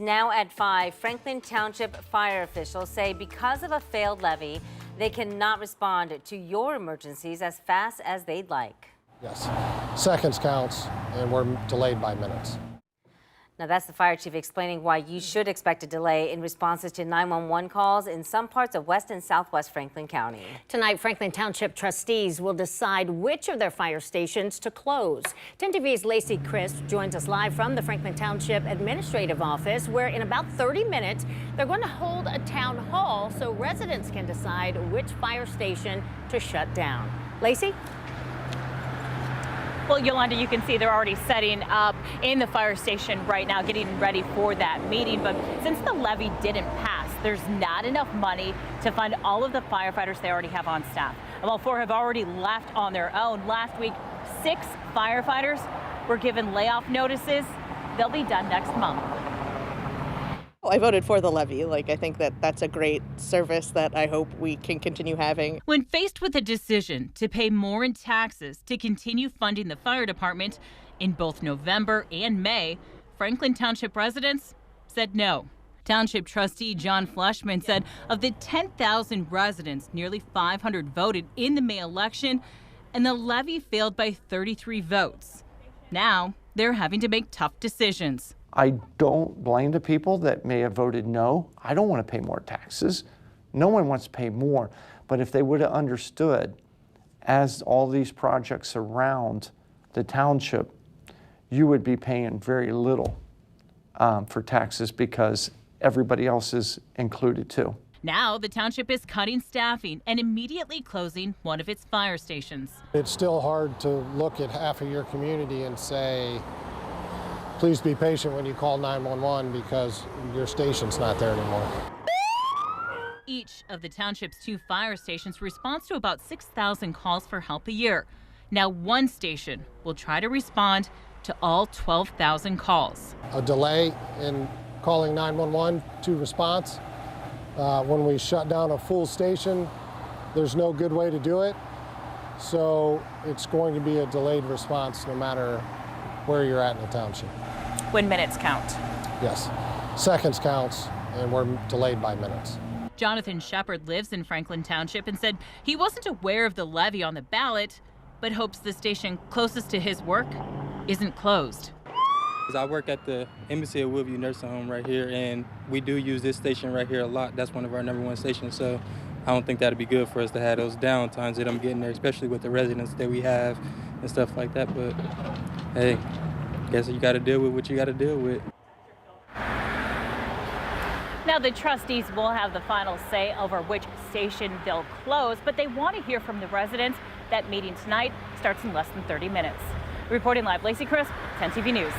Now at 5, Franklin Township fire officials say because of a failed levy, they cannot respond to your emergencies as fast as they'd like. Yes, seconds counts, and we're delayed by minutes. Now that's the fire chief explaining why you should expect a delay in responses to 911 calls in some parts of West and Southwest Franklin County. Tonight, Franklin Township trustees will decide which of their fire stations to close. 10 TV's Lacey Crisp joins us live from the Franklin Township Administrative Office, where in about 30 minutes, they're going to hold a town hall so residents can decide which fire station to shut down. Lacey? Well, Yolanda, you can see they're already setting up in the fire station right now, getting ready for that meeting. But since the levy didn't pass, there's not enough money to fund all of the firefighters they already have on staff. Well, 4 have already left on their own. Last week, 6 firefighters were given layoff notices. They'll be done next month. I voted for the levy. I think that's a great service that I hope we can continue having. When faced with a decision to pay more in taxes to continue funding the fire department in both November and May, Franklin Township residents said no. Township trustee John Fleshman said of the 10,000 residents, nearly 500 voted in the May election, and the levy failed by 33 votes. Now they're having to make tough decisions. I don't blame the people that may have voted no. I don't want to pay more taxes. No one wants to pay more. But if they would have understood, as all these projects surround the township, you would be paying very little for taxes because everybody else is included too. Now the township is cutting staffing and immediately closing one of its fire stations. It's still hard to look at half of your community and say, please be patient when you call 911 because your station's not there anymore. Each of the township's 2 fire stations responds to about 6,000 calls for help a year. Now one station will try to respond to all 12,000 calls. A delay in calling 911 to response. When we shut down a full station, there's no good way to do it. So it's going to be a delayed response no matter where you're at in the township. When minutes count. Yes, seconds counts, and we're delayed by minutes. Jonathan Shepard lives in Franklin Township and said he wasn't aware of the levy on the ballot, but hopes the station closest to his work isn't closed. I work at the Embassy of Woodview Nursing Home right here, and we do use this station right here a lot. That's one of our #1 stations, so I don't think that'd be good for us to have those down times that I'm getting there, especially with the residents that we have and stuff like that. But hey, guess you got to deal with what you got to deal with. Now the trustees will have the final say over which station they'll close, but they want to hear from the residents. That meeting tonight starts in less than 30 minutes. Reporting live, Lacey Crisp, 10 TV News.